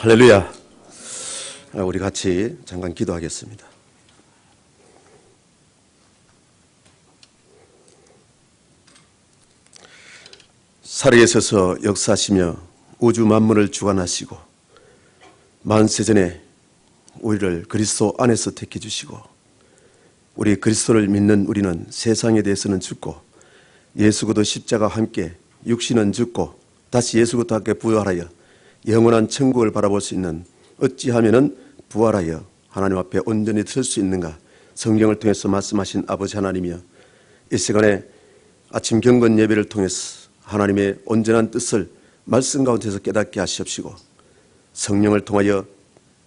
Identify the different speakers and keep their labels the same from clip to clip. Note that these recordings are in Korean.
Speaker 1: 할렐루야. 우리 같이 잠깐 기도하겠습니다. 살에 서서 역사하시며 우주 만물을 주관하시고 만세전에 우리를 그리스도 안에서 택해 주시고 우리 그리스도를 믿는 우리는 세상에 대해서는 죽고 예수 그리스도 십자가와 함께 육신은 죽고 다시 예수 그리스도와 함께 부활하여 영원한 천국을 바라볼 수 있는, 어찌하면은 부활하여 하나님 앞에 온전히 설 수 있는가, 성경을 통해서 말씀하신 아버지 하나님이여, 이 시간에 아침 경건 예배를 통해서 하나님의 온전한 뜻을 말씀 가운데서 깨닫게 하시옵시고 성령을 통하여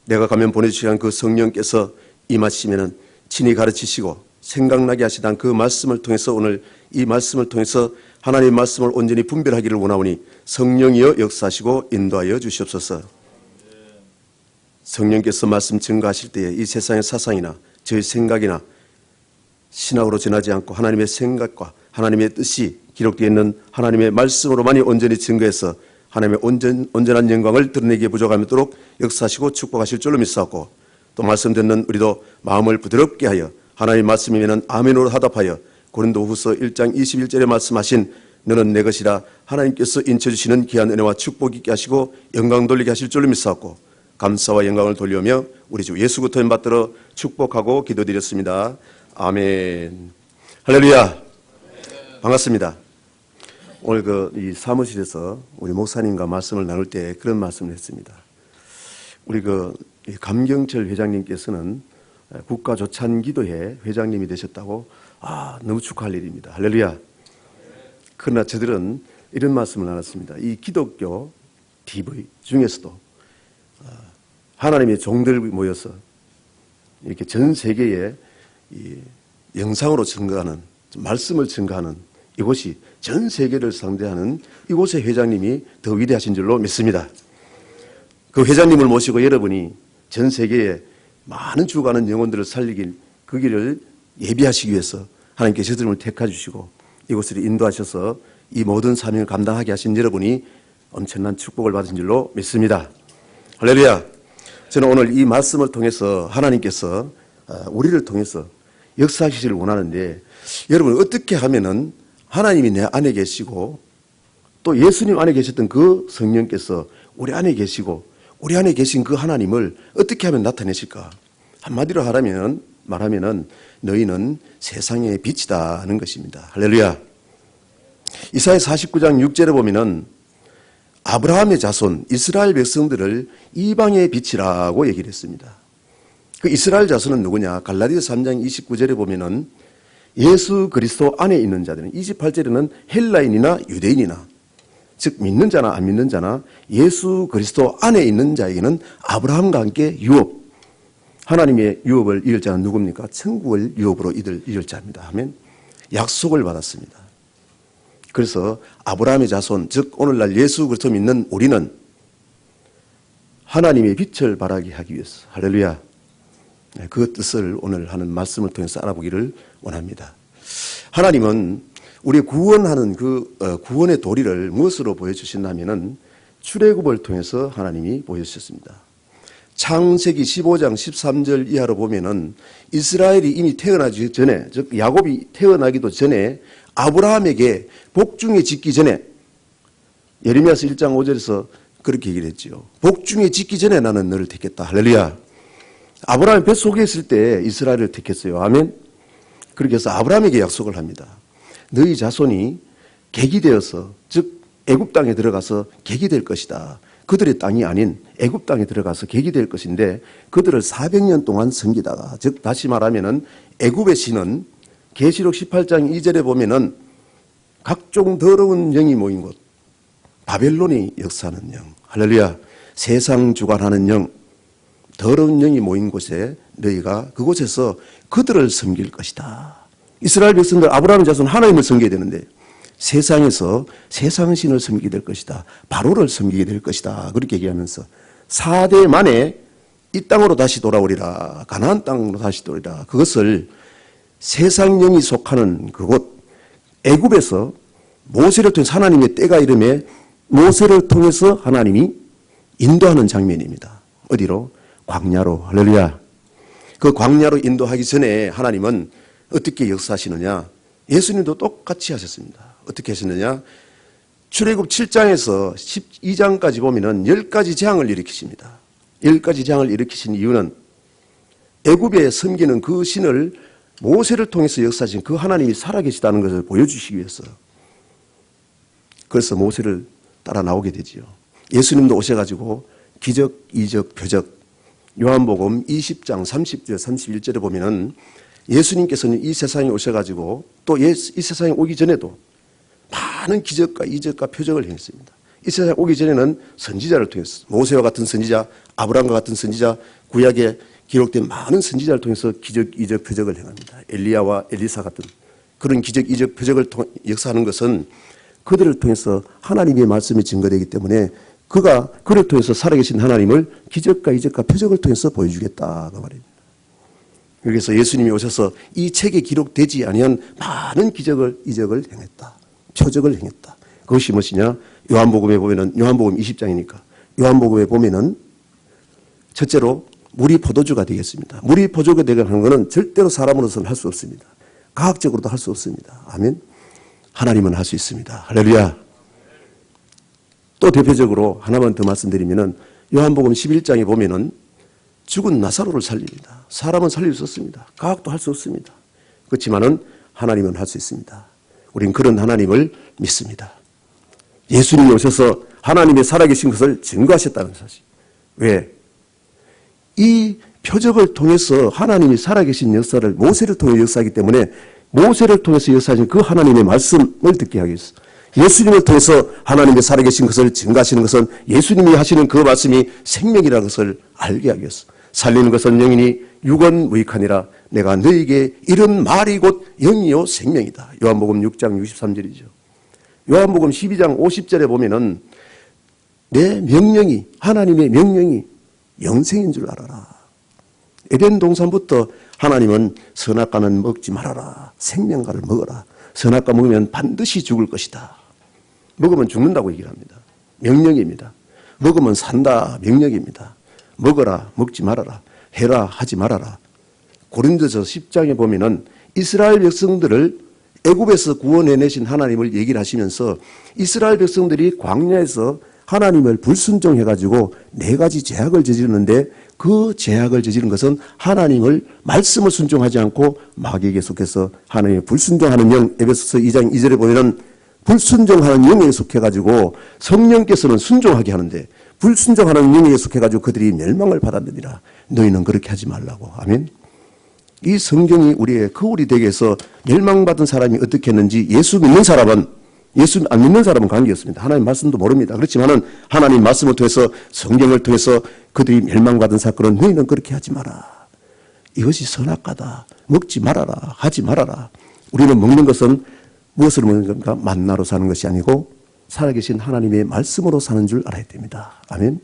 Speaker 1: 내가 가면 보내주시는 그 성령께서 임하시면은 친히 가르치시고 생각나게 하시던 그 말씀을 통해서 오늘 이 말씀을 통해서 하나님의 말씀을 온전히 분별하기를 원하오니 성령이여 역사하시고 인도하여 주시옵소서. 성령께서 말씀 증거하실 때에 이 세상의 사상이나 저의 생각이나 신학으로 전하지 않고 하나님의 생각과 하나님의 뜻이 기록되어 있는 하나님의 말씀으로만이 온전히 증거해서 하나님의 온전한 영광을 드러내기에 부족함도록 역사하시고 축복하실 줄로 믿사옵고, 또 말씀 듣는 우리도 마음을 부드럽게 하여 하나님의 말씀이면 아멘으로 하답하여 고린도후서 1장 21절에 말씀하신 너는 내 것이라 하나님께서 인쳐주시는 귀한 은혜와 축복 있게 하시고 영광 돌리게 하실 줄로 믿사옵고, 감사와 영광을 돌리며 우리 주 예수 그리스도의 받들어 축복하고 기도드렸습니다. 아멘. 할렐루야. 반갑습니다. 오늘 이 사무실에서 우리 목사님과 말씀을 나눌 때 그런 말씀을 했습니다. 우리 감경철 회장님께서는 국가조찬기도회 회장님이 되셨다고, 너무 축하할 일입니다. 할렐루야. 그러나 저들은 이런 말씀을 나눴습니다. 이 기독교 TV 중에서도 하나님의 종들이 모여서 이렇게 전 세계에 이 영상으로 증거하는, 말씀을 증거하는 이곳이 전 세계를 상대하는 이곳의 회장님이 더 위대하신 줄로 믿습니다. 그 회장님을 모시고 여러분이 전 세계에 많은 죽어가는 영혼들을 살리길, 그 길을 예비하시기 위해서 하나님께 저들을 택하 주시고 이곳을 인도하셔서 이 모든 사명을 감당하게 하신 여러분이 엄청난 축복을 받으신 줄로 믿습니다. 할렐루야. 저는 오늘 이 말씀을 통해서 하나님께서 우리를 통해서 역사하시기를 원하는데, 여러분 어떻게 하면은 하나님이 내 안에 계시고 또 예수님 안에 계셨던 그 성령께서 우리 안에 계시고 우리 안에 계신 그 하나님을 어떻게 하면 나타내실까? 한마디로 말하면은 너희는 세상의 빛이다 하는 것입니다. 할렐루야. 이사야 49장 6절에 보면은 아브라함의 자손 이스라엘 백성들을 이방의 빛이라고 얘기를 했습니다. 그 이스라엘 자손은 누구냐? 갈라디아서 3장 29절에 보면은 예수 그리스도 안에 있는 자들은, 28절에는 헬라인이나 유대인이나, 즉 믿는 자나 안 믿는 자나 예수 그리스도 안에 있는 자에게는 아브라함과 함께 유업, 하나님의 유업을 이을 자는 누굽니까? 천국을 유업으로 이을 자입니다 하면 약속을 받았습니다. 그래서 아브라함의 자손, 즉 오늘날 예수 그리스도 믿는 우리는 하나님의 빛을 발하게 하기 위해서, 할렐루야, 그 뜻을 오늘 하는 말씀을 통해서 알아보기를 원합니다. 하나님은 우리 구원하는 구원의 도리를 무엇으로 보여주신다면은 출애굽을 통해서 하나님이 보여주셨습니다. 창세기 15장 13절 이하로 보면은 이스라엘이 이미 태어나기 전에, 즉 야곱이 태어나기도 전에 아브라함에게 복중에 짓기 전에, 예레미야서 1장 5절에서 그렇게 얘기를 했지요. 복중에 짓기 전에 나는 너를 택했다. 할렐루야. 아브라함이 뱃속에 있을 때 이스라엘을 택했어요. 아멘. 그렇게 해서 아브라함에게 약속을 합니다. 너희 자손이 객이 되어서, 즉 애굽 땅에 들어가서 객이 될 것이다. 그들의 땅이 아닌 애굽 땅에 들어가서 객이 될 것인데 그들을 400년 동안 섬기다가, 즉 다시 말하면은 애굽의 신은 계시록 18장 2절에 보면은 각종 더러운 영이 모인 곳, 바벨론이 역사하는 영, 할렐루야, 세상 주관하는 영, 더러운 영이 모인 곳에 너희가 그곳에서 그들을 섬길 것이다. 이스라엘 백성들, 아브라함의 자손 하나님을 섬겨야 되는데 세상에서 세상 신을 섬기게 될 것이다. 바로를 섬기게 될 것이다. 그렇게 얘기하면서 4대 만에 이 땅으로 다시 돌아오리라. 가나안 땅으로 다시 돌아오리라. 그것을 세상 영이 속하는 그곳 애굽에서 모세를 통해서 하나님의 때가 이름에 모세를 통해서 하나님이 인도하는 장면입니다. 어디로? 광야로. 할렐루야. 그 광야로 인도하기 전에 하나님은 어떻게 역사하시느냐? 예수님도 똑같이 하셨습니다. 어떻게 하셨느냐? 출애굽 7장에서 12장까지 보면은 10가지 재앙을 일으키십니다. 10가지 재앙을 일으키신 이유는 애굽에 섬기는 그 신을 모세를 통해서 역사하신 그 하나님이 살아계시다는 것을 보여주시기 위해서. 그래서 모세를 따라 나오게 되지요. 예수님도 오셔가지고 기적, 이적, 표적, 요한복음 20장 30절, 31절에 보면은 예수님께서는 이 세상에 오셔가지고 또 이 세상에 오기 전에도 많은 기적과 이적과 표적을 행했습니다. 이 세상에 오기 전에는 선지자를 통해서 모세와 같은 선지자, 아브라함과 같은 선지자, 구약에 기록된 많은 선지자를 통해서 기적, 이적, 표적을 행합니다. 엘리야와 엘리사 같은 그런 기적, 이적, 표적을 역사하는 것은 그들을 통해서 하나님의 말씀이 증거되기 때문에 그를 통해서 살아계신 하나님을 기적과 이적과 표적을 통해서 보여주겠다 그 말입니다. 그래서 예수님이 오셔서 이 책에 기록되지 아니한 많은 기적을 이적을 행했다. 표적을 행했다. 그것이 무엇이냐? 요한복음에 보면은 요한복음 20장이니까 요한복음에 보면은 첫째로 물이 포도주가 되겠습니다. 물이 포도주가 되게 하는 것은 절대로 사람으로서는 할 수 없습니다. 과학적으로도 할 수 없습니다. 아멘. 하나님은 할 수 있습니다. 할렐루야. 또 대표적으로 하나만 더 말씀드리면은 요한복음 11장에 보면은 죽은 나사로를 살립니다. 사람은 살릴 수 없습니다. 과학도 할 수 없습니다. 그렇지만은 하나님은 할 수 있습니다. 우린 그런 하나님을 믿습니다. 예수님이 오셔서 하나님의 살아계신 것을 증거하셨다는 사실. 왜? 이 표적을 통해서 하나님이 살아계신 역사를 모세를 통해 역사하기 때문에 모세를 통해서 역사하신 그 하나님의 말씀을 듣게 하기 위해서 예수님을 통해서 하나님의 살아계신 것을 증거하시는 것은 예수님이 하시는 그 말씀이 생명이라는 것을 알게 하기 위해서 살리는 것은 영이니 육은 무익하니라 내가 너에게 이런 말이 곧 영이요 생명이다. 요한복음 6장 63절이죠. 요한복음 12장 50절에 보면은 내 명령이 하나님의 명령이 영생인 줄 알아라. 에덴 동산부터 하나님은 선악과는 먹지 말아라. 생명과를 먹어라. 선악과 먹으면 반드시 죽을 것이다. 먹으면 죽는다고 얘기를 합니다. 명령입니다. 먹으면 산다. 명령입니다. 먹어라. 먹지 말아라. 해라. 하지 말아라. 고린도서 10장에 보면은 이스라엘 백성들을 애굽에서 구원해내신 하나님을 얘기를 하시면서 이스라엘 백성들이 광야에서 하나님을 불순종해가지고 4가지 죄악을 저지르는데 그 죄악을 저지른 것은 하나님을 말씀을 순종하지 않고 마귀에게 속해서 하나님의 불순종하는 영, 에베소서 2장 2절에 보면은 불순종하는 영에 속해가지고 성령께서는 순종하게 하는데 불순종하는 영에 속해가지고 그들이 멸망을 받았느니라. 너희는 그렇게 하지 말라고. 아멘. 이 성경이 우리의 거울이 되게 해서 멸망받은 사람이 어떻게 했는지 예수 믿는 사람은 예수 안 믿는 사람은 관계없습니다. 하나님 말씀도 모릅니다. 그렇지만은 하나님 말씀을 통해서 성경을 통해서 그들이 멸망받은 사건은 너희는 그렇게 하지 마라. 이것이 선악과다. 먹지 말아라. 하지 말아라. 우리는 먹는 것은 무엇으로 먹는 건가? 만나로 사는 것이 아니고 살아계신 하나님의 말씀으로 사는 줄 알아야 됩니다. 아멘.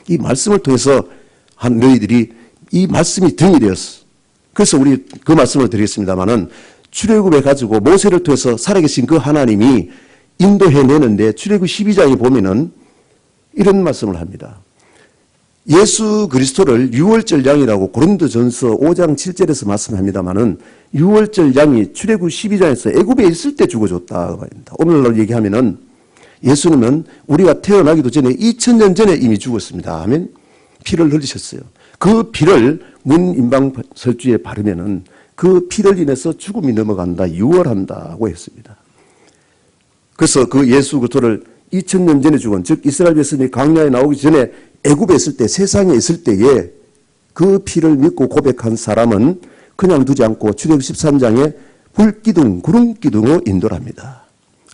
Speaker 1: 이 말씀을 통해서 너희들이 이 말씀이 등이 되었어. 그래서 우리 그 말씀을 드리겠습니다만은 출애굽에 가지고 모세를 통해서 살아계신 그 하나님이 인도해내는데 출애굽 12장에 보면은 이런 말씀을 합니다. 예수 그리스도를 유월절 양이라고 고린도전서 5장 7절에서 말씀합니다만은 유월절 양이 출애굽 12장에서 애굽에 있을 때 죽어줬다. 오늘날 얘기하면은 예수님은 우리가 태어나기도 전에 2000년 전에 이미 죽었습니다. 아멘. 피를 흘리셨어요. 그 피를 문인방설주에 바르면은 그 피를 인해서 죽음이 넘어간다, 유월한다고 했습니다. 그래서 그 예수 그리스도를 2000년 전에 죽은, 즉 이스라엘 백성이 광야에 나오기 전에 애굽에 있을 때, 세상에 있을 때에 그 피를 믿고 고백한 사람은 그냥 두지 않고 출애굽 13장에 불기둥, 구름기둥으로 인도를 합니다.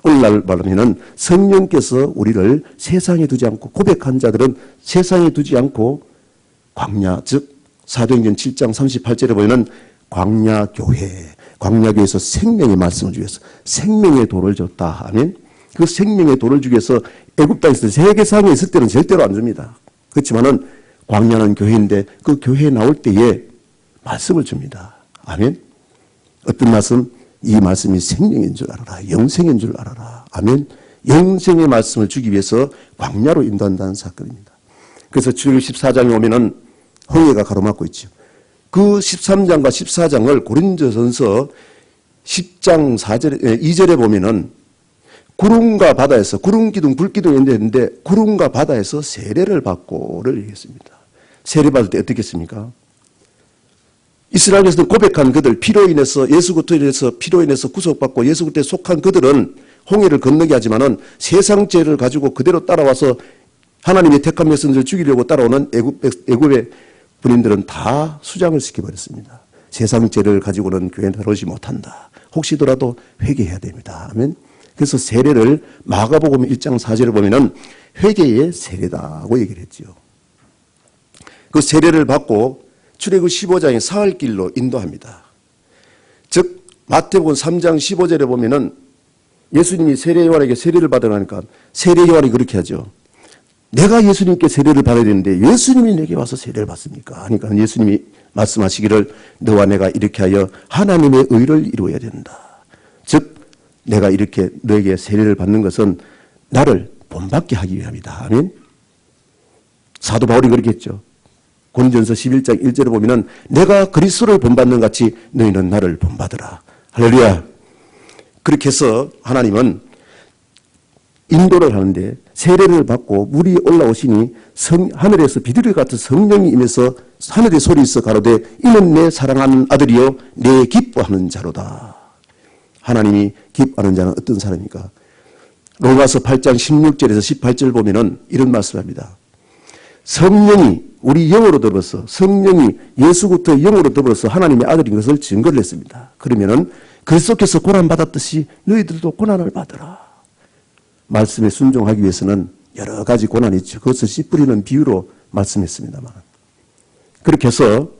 Speaker 1: 오늘날 말하면은 성령께서 우리를 세상에 두지 않고 고백한 자들은 세상에 두지 않고 광야, 즉 사도행전 7장 38절에 보이는 광야교회, 광야교회에서 생명의 말씀을 주기 위해서 생명의 도를 줬다 하면 그 생명의 도를 주기 위해서 애굽 땅에서 세계상에 있을 때는 절대로 안 줍니다. 그렇지만은 광야는 교회인데 그 교회에 나올 때에 말씀을 줍니다. 아멘. 어떤 말씀? 이 말씀이 생명인 줄 알아라. 영생인 줄 알아라. 아멘. 영생의 말씀을 주기 위해서 광야로 인도한다는 사건입니다. 그래서 출애굽 14장에 오면은 홍해가 가로막고 있죠. 그 13장과 14장을 고린도전서 10장 2절에 보면은 구름과 바다에서 구름 기둥 불 기둥이 있는데 구름과 바다에서 세례를 받고를 얘기했습니다. 세례 받을 때 어떻게 했습니까? 이스라엘에서 고백한 그들, 피로 인해서 예수 그리스도에서 피로 인해서 구속받고 예수 그리스도에 속한 그들은 홍해를 건너게 하지만은 세상 죄를 가지고 그대로 따라와서 하나님의 택한 백성들을 죽이려고 따라오는 애굽의 군인들은 다 수장을 시켜버렸습니다. 세상 죄를 가지고는 교회에 들어오지 못한다. 혹시더라도 회개해야 됩니다. 아멘. 그래서 세례를 마가복음 1장 4절에 보면은 회개의 세례다고 얘기를 했지요. 그 세례를 받고 출애굽 15장의 사흘길로 인도합니다. 즉 마태복음 3장 15절에 보면은 예수님이 세례 요한에게 세례를 받으라니까 세례 요한이 그렇게 하죠. 내가 예수님께 세례를 받아야 되는데 예수님이 내게 와서 세례를 받습니까? 하니까 예수님이 말씀하시기를 너와 내가 이렇게 하여 하나님의 의를 이루어야 된다. 즉 내가 이렇게 너에게 세례를 받는 것은 나를 본받게 하기 위함이다. 아멘. 사도 바울이 그렇게 했죠. 고린도전서 11장 1절에 보면은 내가 그리스도를 본받는 같이 너희는 나를 본받으라. 할렐루야. 그렇게 해서 하나님은 인도를 하는데 세례를 받고 물이 올라오시니 하늘에서 비둘기 같은 성령이 임해서 하늘의 소리 있어 가로되 이는 내 사랑하는 아들이요 내 기뻐하는 자로다. 하나님이 기뻐하는 자는 어떤 사람입니까? 로마서 8장 16절에서 18절 보면은 이런 말씀을 합니다. 성령이 우리 영으로 더불어서 성령이 예수부터 영으로 더불어서 하나님의 아들인 것을 증거를 했습니다. 그러면은 그리스도께서 고난받았듯이 너희들도 고난을 받으라. 말씀에 순종하기 위해서는 여러 가지 고난이 있죠. 그것을 씨 뿌리는 비유로 말씀했습니다만. 그렇게 해서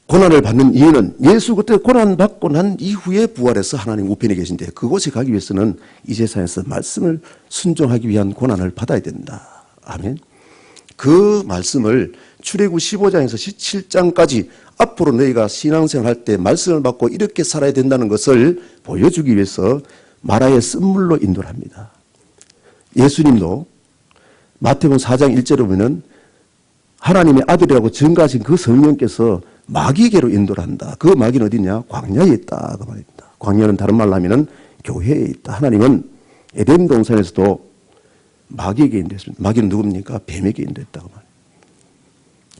Speaker 1: 고난을 받는 이유는 예수 그때 고난받고 난 이후에 부활해서 하나님 우편에 계신데 그곳에 가기 위해서는 이 세상에서 말씀을 순종하기 위한 고난을 받아야 된다. 아멘. 그 말씀을 출애굽 15장에서 17장까지 앞으로 너희가 신앙생활 할 때 말씀을 받고 이렇게 살아야 된다는 것을 보여주기 위해서 마라의 쓴물로 인도를 합니다. 예수님도 마태복음 4장 1절에 보면 하나님의 아들이라고 증거하신 그 성령께서 마귀에게로 인도를 한다. 그 마귀는 어디냐? 광야에 있다. 그 말입니다. 광야는 다른 말로 하면은 교회에 있다. 하나님은 에덴 동산에서도 마귀에게 인도했습니다. 마귀는 누굽니까? 뱀에게 인도했다고 말입니다.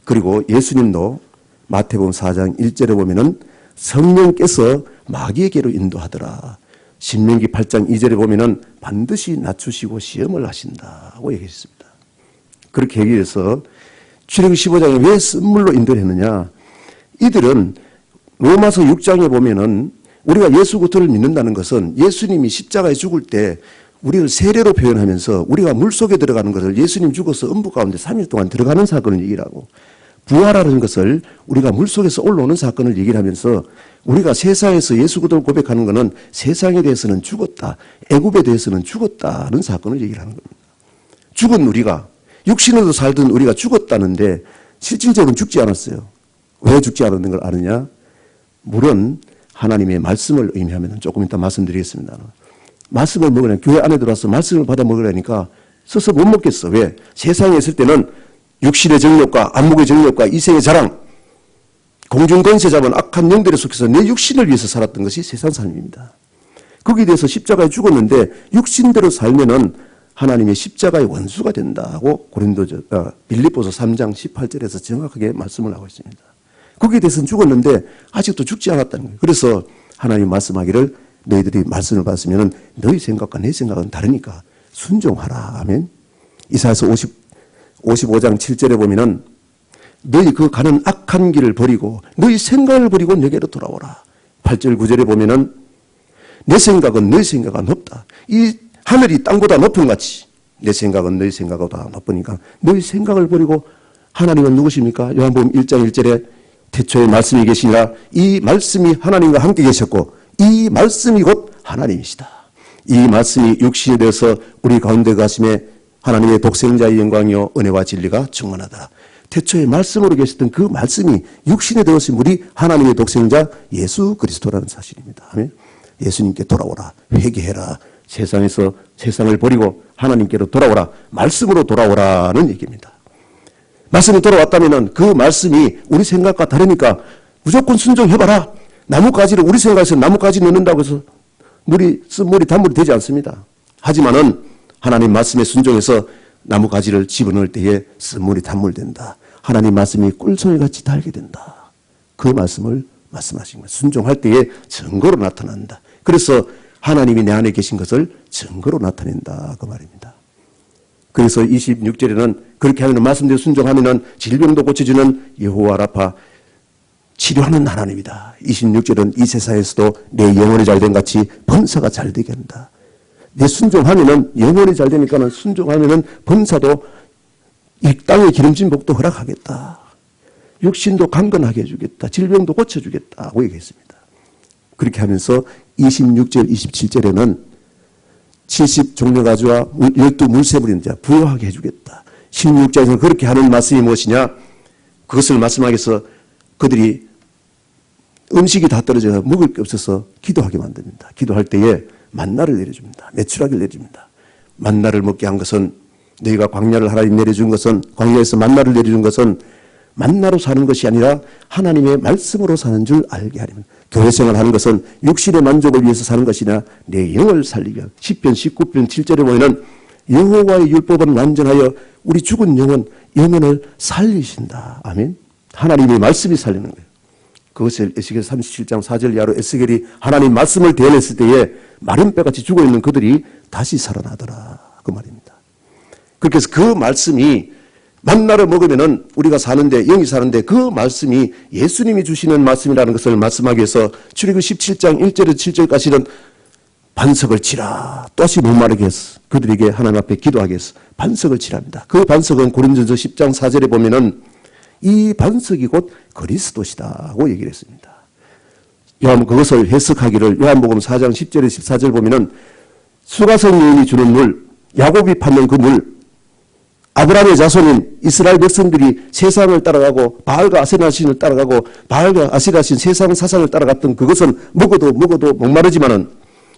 Speaker 1: 그리고 예수님도 마태복음 4장 1절에 보면은 성령께서 마귀에게로 인도하더라. 신명기 8장 2절에 보면은 반드시 낮추시고 시험을 하신다고 얘기했습니다. 그렇게 하기 위해서 출애굽 15장에 왜 쓴물로 인도를 했느냐? 이들은 로마서 6장에 보면은 우리가 예수 그리스도를 믿는다는 것은 예수님이 십자가에 죽을 때 우리를 세례로 표현하면서 우리가 물속에 들어가는 것을 예수님 죽어서 음부 가운데 3일 동안 들어가는 사건을 얘기를 하고 부활하는 것을 우리가 물속에서 올라오는 사건을 얘기를 하면서 우리가 세상에서 예수 그리스도를 고백하는 것은 세상에 대해서는 죽었다. 애굽에 대해서는 죽었다는 사건을 얘기를 하는 겁니다. 죽은 우리가 육신으로 살던 우리가 죽었다는데 실질적으로 죽지 않았어요. 왜 죽지 않았는 걸 아느냐? 물은 하나님의 말씀을 의미하면 조금 이따 말씀드리겠습니다. 말씀을 먹으려면 교회 안에 들어와서 말씀을 받아 먹으려니까 서서 못 먹겠어. 왜? 세상에 있을 때는 육신의 정욕과 안목의 정욕과 이생의 자랑, 공중권세 잡은 악한 영들에 속해서 내 육신을 위해서 살았던 것이 세상 삶입니다. 거기에 대해서 십자가에 죽었는데 육신대로 살면은 하나님의 십자가의 원수가 된다고 빌립보서 3장 18절에서 정확하게 말씀을 하고 있습니다. 거기에 대해서는 죽었는데 아직도 죽지 않았다는 거예요. 그래서 하나님 말씀하기를 너희들이 말씀을 받으면 너희 생각과 내 생각은 다르니까 순종하라. 아멘. 이사야서 55장 7절에 보면은 너희 그 가는 악한 길을 버리고 너희 생각을 버리고 내게로 돌아오라. 8절 9절에 보면은 내 생각은 너희 생각보다 높다. 이 하늘이 땅보다 높은 같이 내 생각은 너희 생각보다 높으니까 너희 생각을 버리고 하나님은 누구십니까? 요한복음 1장 1절에 태초에 말씀이 계시니라. 이 말씀이 하나님과 함께 계셨고 이 말씀이 곧 하나님이시다. 이 말씀이 육신이 되어서 우리 가운데 가심에 하나님의 독생자의 영광이요 은혜와 진리가 충만하다. 태초에 말씀으로 계셨던 그 말씀이 육신에 되어서 우리 하나님의 독생자 예수 그리스도라는 사실입니다. 아멘. 예수님께 돌아오라. 회개해라. 세상에서 세상을 버리고 하나님께로 돌아오라. 말씀으로 돌아오라는 얘기입니다. 말씀이 돌아왔다면 그 말씀이 우리 생각과 다르니까 무조건 순종해봐라. 나뭇가지를 우리 생각에서 나뭇가지 넣는다고 해서 쓴물이 단물이 되지 않습니다. 하지만은 하나님 말씀에 순종해서 나뭇가지를 집어넣을 때에 쓴물이 단물된다. 하나님 말씀이 꿀송이같이 달게 된다. 그 말씀을 말씀하신 거예요. 순종할 때에 증거로 나타난다. 그래서 하나님이 내 안에 계신 것을 증거로 나타낸다. 그 말입니다. 그래서 26절에는 그렇게 하면 말씀대로 순종하면 질병도 고쳐주는 여호와 라파, 치료하는 하나님이다. 26절은 이 세상에서도 내 영혼이 잘된 같이 범사가 잘되게 한다. 내 순종하면은 영혼이 잘되니까는 순종하면은 범사도 이 땅의 기름진 복도 허락하겠다. 육신도 강건하게 해주겠다. 질병도 고쳐주겠다고 얘기했습니다. 그렇게 하면서 26절, 27절에는 70종려가지와 12물새물인 자 부여하게 해주겠다. 16절에서는 그렇게 하는 말씀이 무엇이냐? 그것을 말씀하기 위해서 그들이 음식이 다 떨어져 먹을 게 없어서 기도하게 만듭니다. 기도할 때에 만나를 내려줍니다. 메추라기를 내려줍니다. 만나를 먹게 한 것은, 너희가 광야를 하나님 내려준 것은, 광야에서 만나를 내려준 것은 만나로 사는 것이 아니라 하나님의 말씀으로 사는 줄 알게 하리라. 교회 생활하는 것은 육신의 만족을 위해서 사는 것이나 내 영을 살리기 위한. 10편 19편 7절에 보면 여호와의 율법은 완전하여 우리 죽은 영혼을 살리신다. 아멘. 하나님의 말씀이 살리는 거예요. 그것을 에스겔 37장 4절 이하로 에스겔이 하나님 말씀을 대언했을 때에 마른 뼈같이 죽어있는 그들이 다시 살아나더라. 그 말입니다. 그렇게 해서 그 말씀이 만나를 먹으면은 우리가 사는데, 영이 사는데 그 말씀이 예수님이 주시는 말씀이라는 것을 말씀하기 위해서 출애굽 17장 1절에서 7절까지는 반석을 치라. 또다시 목마르게 해서 그들에게 하나님 앞에 기도하게 해서 반석을 치랍니다. 그 반석은 고린도전서 10장 4절에 보면은 이 반석이 곧 그리스도시다고 얘기를 했습니다. 그것을 해석하기를 요한복음 4장 10절에 14절 보면은 수가성 여인이 주는 물, 야곱이 받는 그 물, 아브라함의 자손인 이스라엘 백성들이 세상을 따라가고 바알과 아세라 신을 따라가고 바알과 아세라 신 세상 사상을 따라갔던 그것은 먹어도 목마르지만은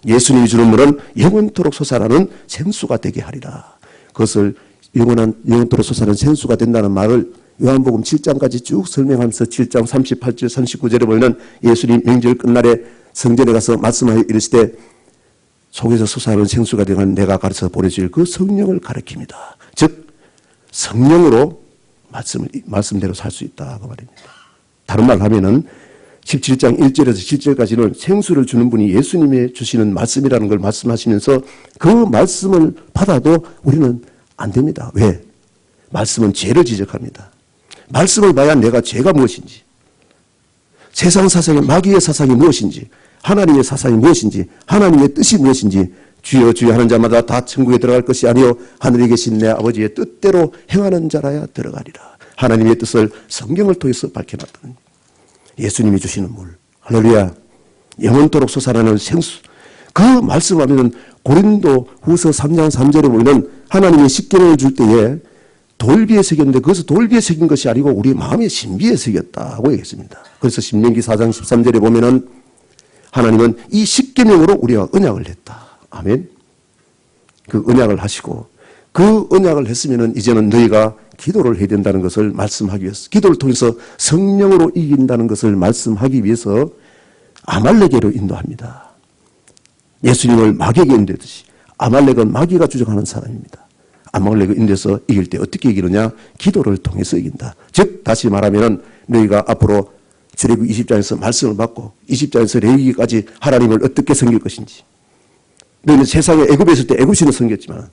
Speaker 1: 예수님이 주는 물은 영원토록 솟아나는 생수가 되게 하리라. 그것을 영원토록 솟아나는 생수가 된다는 말을 요한복음 7장까지 쭉 설명하면서 7장 38절 39절에 보면 예수님 명절 끝날에 성전에 가서 말씀하여 이르시되 속에서 솟아나는 생수가 되는 내가 가르쳐 보내줄 그 성령을 가르칩니다. 즉 성령으로 말씀대로 살 수 있다 그 말입니다. 다른 말로 하면은 17장 1절에서 7절까지는 생수를 주는 분이 예수님이 주시는 말씀이라는 걸 말씀하시면서 그 말씀을 받아도 우리는 안 됩니다. 왜? 말씀은 죄를 지적합니다. 말씀을 봐야 내가 죄가 무엇인지, 세상 사상의 마귀의 사상이 무엇인지, 하나님의 사상이 무엇인지, 하나님의 뜻이 무엇인지, 주여 주여 하는 자마다 다 천국에 들어갈 것이 아니요 하늘에 계신 내 아버지의 뜻대로 행하는 자라야 들어가리라. 하나님의 뜻을 성경을 통해서 밝혀놨다는 예수님이 주시는 물, 할렐루야, 영원토록 솟아나는 생수. 그 말씀하면 고린도 후서 3장 3절에 보면 하나님이 십계명을 줄 때에 돌비에 새겼는데 그것은 돌비에 새긴 것이 아니고 우리 마음의 신비에 새겼다고 얘기했습니다. 그래서 신명기 4장 13절에 보면은 하나님은 이 십계명으로 우리와 언약을 했다. 아멘. 그 언약을 하시고 그 언약을 했으면은 이제는 너희가 기도를 해야 된다는 것을 말씀하기 위해서, 기도를 통해서 성령으로 이긴다는 것을 말씀하기 위해서 아말렉에로 인도합니다. 예수님을 마귀에게 인도했듯이 아말렉은 마귀가 주장하는 사람입니다. 아말렉을 인도해서 이길 때 어떻게 이기느냐? 기도를 통해서 이긴다. 즉 다시 말하면은 너희가 앞으로 출애굽 20장에서 말씀을 받고 20장에서 레위기까지 하나님을 어떻게 섬길 것인지, 너희는 세상에 애굽에 있을 때 애굽신을 섬겼지만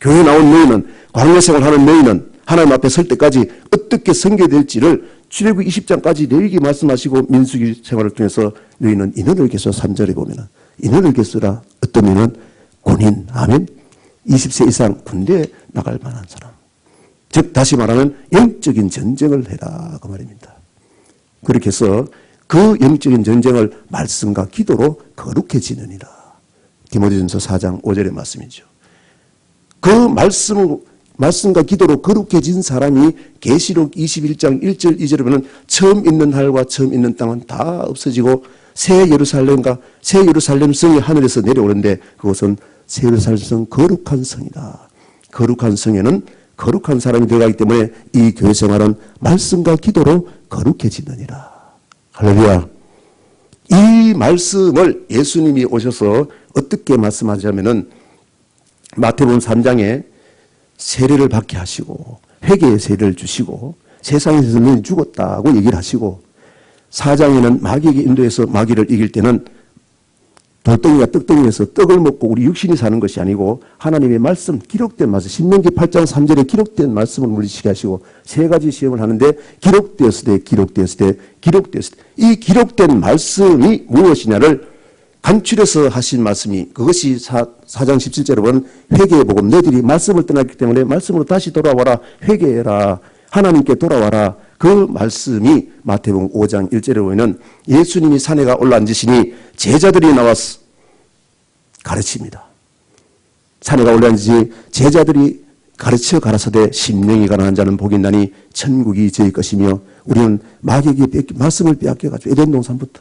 Speaker 1: 교회 나온 너희는, 광야 생활하는 너희는 하나님 앞에 설 때까지 어떻게 섬겨야 될지를 출애굽 20장까지 레위기 말씀하시고 민수기 생활을 통해서 너희는 인원을 개수라. 3절에 보면은 인원을 개수라. 어떤 이는 군인, 아멘, 20세 이상 군대에 나갈 만한 사람. 즉 다시 말하면 영적인 전쟁을 해라 그 말입니다. 그렇게 해서 그 영적인 전쟁을 말씀과 기도로 거룩해지느니라. 디모데전서 4장 5절의 말씀이죠. 그 말씀과 기도로 거룩해진 사람이 계시록 21장 1절 2절에 보면 처음 있는 하늘과 처음 있는 땅은 다 없어지고 새 예루살렘 성이 하늘에서 내려오는데 그것은 세르살 성 거룩한 성이다. 거룩한 성에는 거룩한 사람이 들어가기 때문에 이 교회 생활은 말씀과 기도로 거룩해지느니라. 할렐루야. 이 말씀을 예수님이 오셔서 어떻게 말씀하자면은 마태복음 3장에 세례를 받게 하시고 회개의 세례를 주시고 세상에서 너는 죽었다고 얘기를 하시고 4장에는 마귀에게 인도해서 마귀를 이길 때는 돌덩이가 떡덩이에서 떡을 먹고 우리 육신이 사는 것이 아니고 하나님의 말씀, 기록된 말씀, 신명기 8장 3절에 기록된 말씀을 물리치게 하시고 세 가지 시험을 하는데 기록되었을 때, 기록되었을 때, 기록되었을 때 이 기록된 말씀이 무엇이냐를 간추려서 하신 말씀이 그것이 4장 17절에 보면 회개의 복음. 너희들이 말씀을 떠났기 때문에 말씀으로 다시 돌아와라. 회개해라. 하나님께 돌아와라. 그 말씀이 마태복음 5장 1절에 보면 예수님이 산에 올라앉으시니 제자들이 나와서 가르칩니다. 산에 올라앉으시니 제자들이 가르쳐 가라사대 심령이 가난한 자는 복이 있나니 천국이 저희 것이며 우리는 마귀에게 말씀을 빼앗겨가지고 에덴 동산부터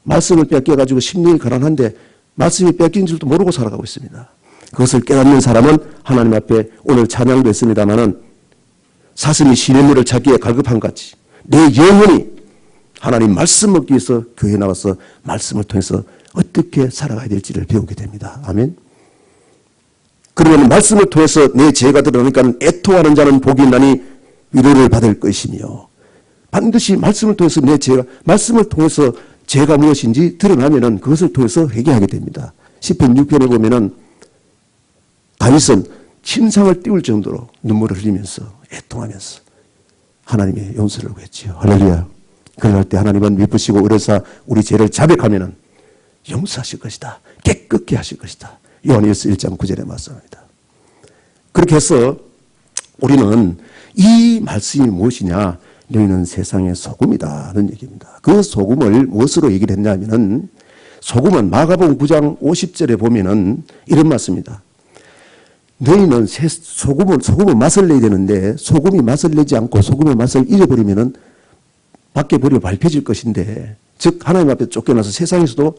Speaker 1: 말씀을 빼앗겨가지고 심령이 가난한데 말씀이 뺏긴 줄도 모르고 살아가고 있습니다. 그것을 깨닫는 사람은 하나님 앞에 오늘 찬양도 했습니다마는 사슴이 시냇물을 찾기에 갈급한 것 같이 내 영혼이 하나님 말씀 먹기 위해서 교회에 나와서 말씀을 통해서 어떻게 살아가야 될지를 배우게 됩니다. 아멘. 그러면 말씀을 통해서 내 죄가 드러나니까 애통하는 자는 복이 있나니 위로를 받을 것이며 반드시 말씀을 통해서 내 죄가 말씀을 통해서 죄가 무엇인지 드러나면은 그것을 통해서 회개하게 됩니다. 시편 6편에 보면은 다윗은 침상을 띄울 정도로 눈물을 흘리면서 애통하면서 하나님의 용서를 구했지요. 할렐루야. 그럴 때 하나님은 미쁘시고 의로사 우리 죄를 자백하면은 용서하실 것이다. 깨끗게 하실 것이다. 요한일서 1장 9절에 말씀합니다. 그렇게 해서 우리는 이 말씀이 무엇이냐? 너희는 세상의 소금이다는 얘기입니다. 그 소금을 무엇으로 얘기를 했냐면은 소금은 마가복음 9장 50절에 보면은 이런 말씀입니다. 너희는 소금은 맛을 내야 되는데 소금이 맛을 내지 않고 소금의 맛을 잃어버리면은 밖에 버려 밟혀질 것인데 즉 하나님 앞에 쫓겨나서 세상에서도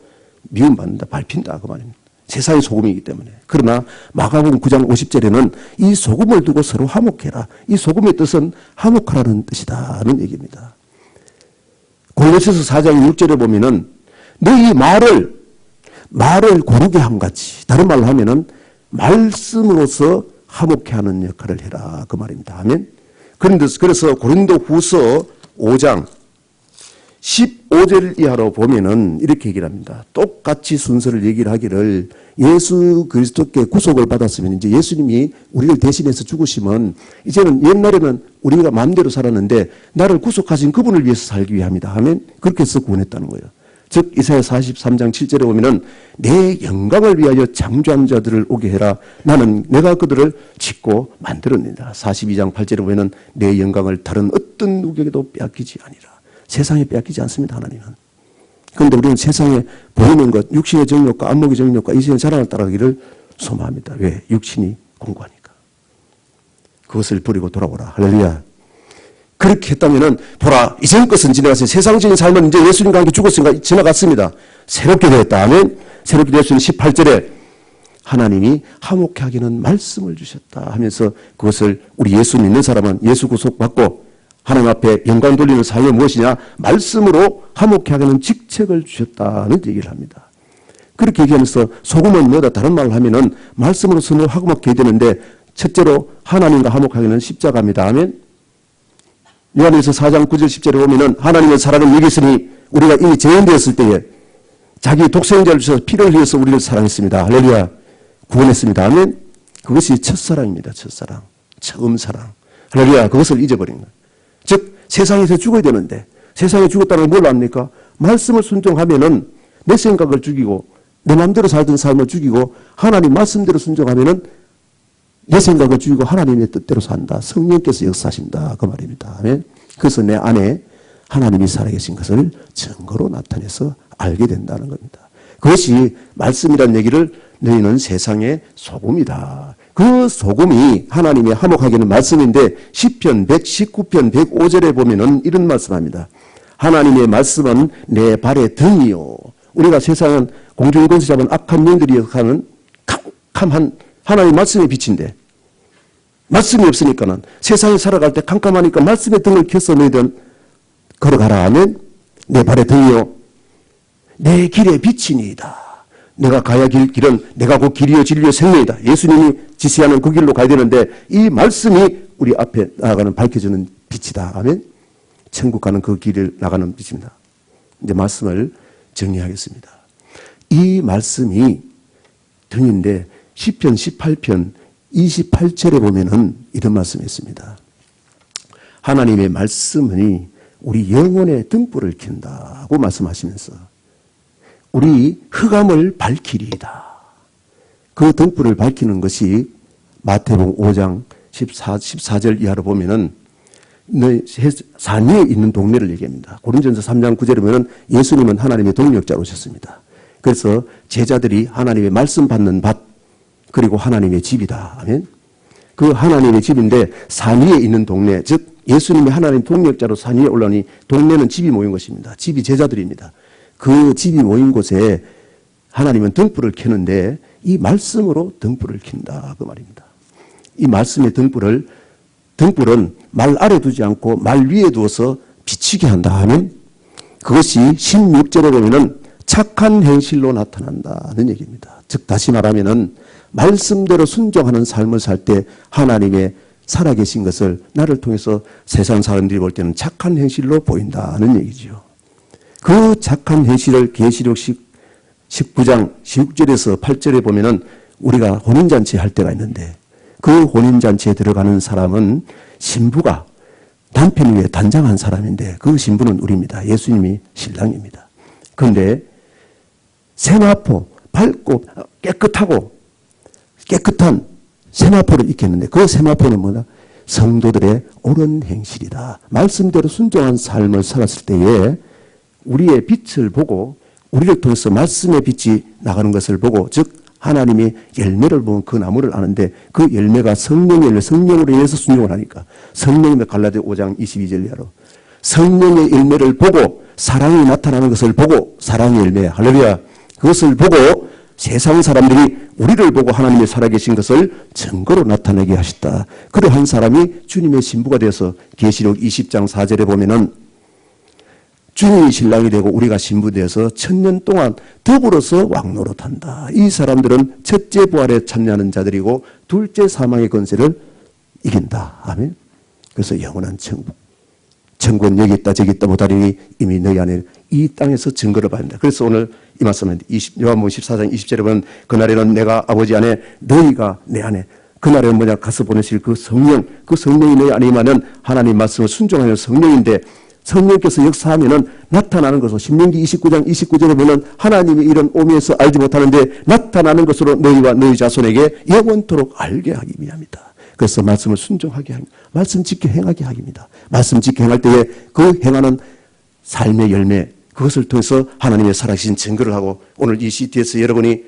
Speaker 1: 미움받는다, 밟힌다 그 말입니다. 세상의 소금이기 때문에. 그러나 마가복음 9장 50절에는 이 소금을 두고 서로 화목해라. 이 소금의 뜻은 화목하라는 뜻이다는 얘기입니다. 골로새서 4장 6절에 보면은 너희 말을 고르게 한 같이 다른 말로 하면은 말씀으로서 화목해 하는 역할을 해라 그 말입니다. 아멘. 그래서 고린도 후서 5장 15절 이하로 보면은 이렇게 얘기를 합니다. 똑같이 순서를 얘기를 하기를 예수 그리스도께 구속을 받았으면 이제 예수님이 우리를 대신해서 죽으시면 이제는 옛날에는 우리가 마음대로 살았는데 나를 구속하신 그분을 위해서 살기 위함이다 하면 그렇게 해서 구원했다는 거예요. 즉 이사야 43장 7절에 보면은 내 영광을 위하여 창조한 자들을 오게 해라. 나는 내가 그들을 짓고 만들었느니라. 42장 8절에 보면은 내 영광을 다른 어떤 누구에게도 빼앗기지 아니라. 세상에 빼앗기지 않습니다. 하나님은. 그런데 우리는 세상에 보이는 것, 육신의 정욕과 안목의 정욕과 이생의 자랑을 따라가기를 소망합니다. 왜? 육신이 공고하니까. 그것을 버리고 돌아오라. 할렐루야. 그렇게 했다면은 보라 이전 것은 지나갔으니 세상적인 삶은 이제 예수님과 함께 죽었으니까 지나갔습니다. 새롭게 되었다. 아멘. 새롭게 되었으니 18절에 하나님이 화목케 하기는 말씀을 주셨다 하면서 그것을 우리 예수 믿는 사람은 예수 구속받고 하나님 앞에 영광 돌리는 사역이 무엇이냐? 말씀으로 화목케 하기는 직책을 주셨다는 얘기를 합니다. 그렇게 얘기하면서 소금은 뭐다? 다른 말을 하면은 말씀으로 선을 화목케 해야 되는데 첫째로 하나님과 화목하기는 십자가입니다. 아멘. 요한일서 4장 9절 10절에 보면은 하나님의 사랑을 여겼으니 우리가 이미 죄인되었을 때에 자기 독생자를 주셔서 피를 흘려서 우리를 사랑했습니다. 할렐루야. 구원했습니다. 아멘. 그것이 첫사랑입니다. 첫사랑. 처음 사랑. 할렐루야. 그것을 잊어버린 거예요. 즉 세상에서 죽어야 되는데 세상에 죽었다는 걸 뭘 압니까? 말씀을 순종하면은 내 생각을 죽이고 내 마음대로 살던 삶을 죽이고 하나님 말씀대로 순종하면은 내 생각을 죽이고 하나님의 뜻대로 산다. 성령께서 역사하신다. 그 말입니다. 아멘. 그래서 내 안에 하나님이 살아계신 것을 증거로 나타내서 알게 된다는 겁니다. 그것이 말씀이라는 얘기를 너희는 세상의 소금이다. 그 소금이 하나님이 화목하기는 말씀인데 시편 119편 105절에 보면은 이런 말씀합니다. 하나님의 말씀은 내 발의 등이요. 우리가 세상은 공중권세 잡은 악한 영들이 하는 캄캄한 하나님의 말씀의 빛인데 말씀이 없으니까는 세상에 살아갈 때 캄캄하니까 말씀의 등을 켜서 너희들 걸어가라 하면 내 발의 등이요 내 길의 빛이니이다. 내가 가야 길은 내가 곧 길이요 진리요 생명이다. 예수님이 지시하는 그 길로 가야 되는데 이 말씀이 우리 앞에 나아가는 밝혀주는 빛이다 하면 천국 가는 그 길을 나가는 빛입니다. 이제 말씀을 정리하겠습니다. 이 말씀이 등인데 시편 18편 28절에 보면은 이런 말씀이 있습니다. 하나님의 말씀이 우리 영혼의 등불을 켠다고 말씀하시면서 우리 흑암을 밝히리이다. 그 등불을 밝히는 것이 마태복음 5장 14절 이하로 보면은 산 위에 있는 동네를 얘기합니다. 고린전서 3장 9절에 보면 예수님은 하나님의 동력자로 오셨습니다. 그래서 제자들이 하나님의 말씀 받는 밭 그리고 하나님의 집이다 하면 그 하나님의 집인데 산 위에 있는 동네 즉 예수님이 하나님 동력자로 산 위에 올라오니 동네는 집이 모인 것입니다. 집이 제자들입니다. 그 집이 모인 곳에 하나님은 등불을 켜는데 이 말씀으로 등불을 켠다 그 말입니다. 이 말씀의 등불은 말 아래 두지 않고 말 위에 두어서 비치게 한다 하면 그것이 16절에 보면은 착한 행실로 나타난다는 얘기입니다. 즉 다시 말하면은 말씀대로 순종하는 삶을 살 때 하나님의 살아계신 것을 나를 통해서 세상 사람들이 볼 때는 착한 행실로 보인다는 얘기죠. 그 착한 행실을 계시록 19장 16절에서 8절에 보면은 우리가 혼인잔치 할 때가 있는데 그 혼인잔치에 들어가는 사람은 신부가 남편 위에 단장한 사람인데 그 신부는 우리입니다. 예수님이 신랑입니다. 그런데 세마포 밝고 깨끗한 세마포를 입겠는데 그 세마포는 뭐냐? 성도들의 옳은 행실이다. 말씀대로 순종한 삶을 살았을 때에 우리의 빛을 보고 우리를 통해서 말씀의 빛이 나가는 것을 보고 즉 하나님이 열매를 보면 그 나무를 아는데 그 열매가 성령의 열매, 성령으로 인해서 순종을 하니까 성령의 갈라디아 5장 22절 이하로 성령의 열매를 보고 사랑이 나타나는 것을 보고 사랑의 열매 할렐루야 그것을 보고 세상 사람들이 우리를 보고 하나님의 살아계신 것을 증거로 나타내게 하셨다. 그러한 사람이 주님의 신부가 되어서 계시록 20장 4절에 보면은 주님이 신랑이 되고 우리가 신부 되어서 1000년 동안 더불어서 왕노릇한다. 이 사람들은 첫째 부활에 참여하는 자들이고 둘째 사망의 권세를 이긴다. 아멘. 그래서 영원한 천국. 천국은 여기 있다 저기 있다 못하리니 이미 너희 안에 이 땅에서 증거를 받는다. 그래서 오늘 이 말씀은 요한복음 14장 20절에 보면 그날에는 내가 아버지 안에 너희가 내 안에 그날에는 뭐냐 가서 보내실 그 성령 그 성령이 너희 안에 임하는 하나님 말씀을 순종하는 성령인데 성령께서 역사하면은 나타나는 것으로 신명기 29장 29절에 보면 하나님이 이런 오미에서 알지 못하는데 나타나는 것으로 너희와 너희 자손에게 영원토록 알게 하기 위함이다. 그래서 말씀을 순종하게 합니다. 말씀 지켜 행하게 하기입니다. 말씀 지켜 행할 때에 그 행하는 삶의 열매 그것을 통해서 하나님의 살아계신 증거를 하고 오늘 이 CTS 여러분이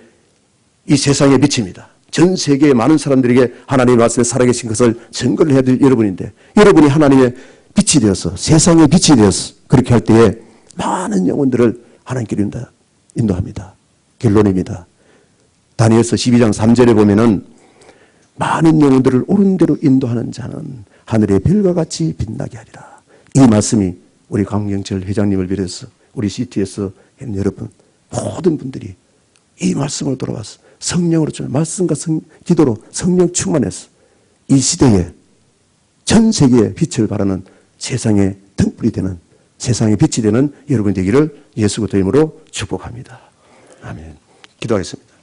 Speaker 1: 이 세상의 빛입니다. 전 세계의 많은 사람들에게 하나님의 말씀에 살아계신 것을 증거를 해야 될 여러분인데 여러분이 하나님의 빛이 되어서 세상의 빛이 되어서 그렇게 할 때에 많은 영혼들을 하나님께로 인도합니다. 결론입니다. 다니엘서 12장 3절에 보면은 많은 영혼들을 옳은 대로 인도하는 자는 하늘의 별과 같이 빛나게 하리라. 이 말씀이 우리 강경철 회장님을 비롯해서 우리 CT에서 여러분 모든 분들이 이 말씀으로 돌아와서 성령으로 말씀과 기도로 성령 충만해서 이 시대에 전 세계에 빛을 발하는 세상의 등불이 되는 세상의 빛이 되는 여러분이 되기를 예수 그리스도의 이름으로 축복합니다. 아멘. 기도하겠습니다.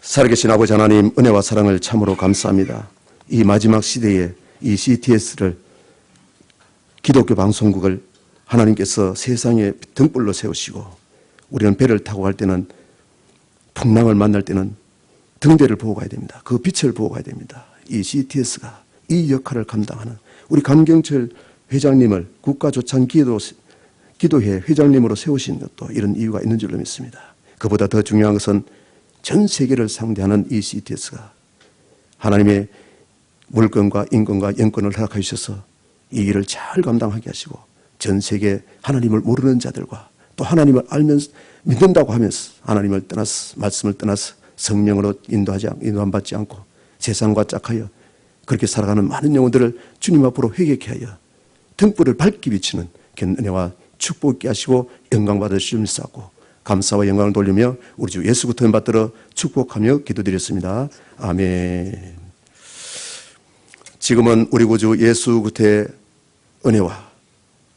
Speaker 1: 살아계신 아버지 하나님 은혜와 사랑을 참으로 감사합니다. 이 마지막 시대에 이 CTS를 기독교 방송국을 하나님께서 세상의 등불로 세우시고 우리는 배를 타고 갈 때는 풍랑을 만날 때는 등대를 보고 가야 됩니다. 그 빛을 보고 가야 됩니다. 이 CTS가 이 역할을 감당하는 우리 강경철 회장님을 국가조창기도회 회장님으로 세우신 것도 이런 이유가 있는 줄로 믿습니다. 그보다 더 중요한 것은 전 세계를 상대하는 이 CTS가 하나님의 물권과 인권과 영권을 허락해 주셔서 이 일을 잘 감당하게 하시고 전 세계 하나님을 모르는 자들과 또 하나님을 알면서 믿는다고 하면서 하나님을 떠나서 말씀을 떠나서 성령으로 인도받지 않고 세상과 짝하여 그렇게 살아가는 많은 영혼들을 주님 앞으로 회개케 하여 등불을 밝게 비치는 그런 은혜와 축복 있게 하시고 영광 받으시옵소서 감사와 영광을 돌리며 우리 주 예수 그리스도 받들어 축복하며 기도드렸습니다. 아멘. 지금은 우리 구주 예수 그리스도의 은혜와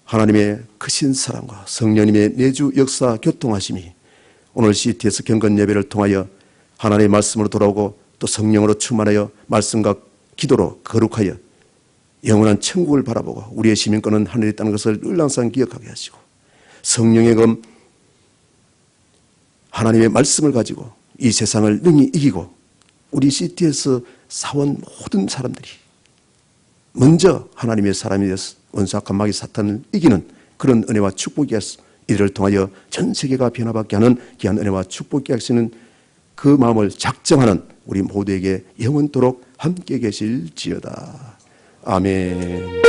Speaker 1: 하나님의 크신 사랑과 성령님의 내주 역사 교통하심이 오늘 CTS 경건 예배를 통하여 하나님의 말씀으로 돌아오고 또 성령으로 충만하여 말씀과 기도로 거룩하여 영원한 천국을 바라보고 우리의 시민권은 하늘에 있다는 것을 늘 항상 기억하게 하시고 성령의 검 하나님의 말씀을 가지고 이 세상을 능히 이기고 우리 CTS 사원 모든 사람들이 먼저 하나님의 사람이 되어서 원수악한 마귀 사탄을 이기는 그런 은혜와 축복이 이를 통하여 전 세계가 변화받게 하는 귀한 은혜와 축복이 하시는 그 마음을 작정하는 우리 모두에게 영원토록 함께 계실지어다. 아멘.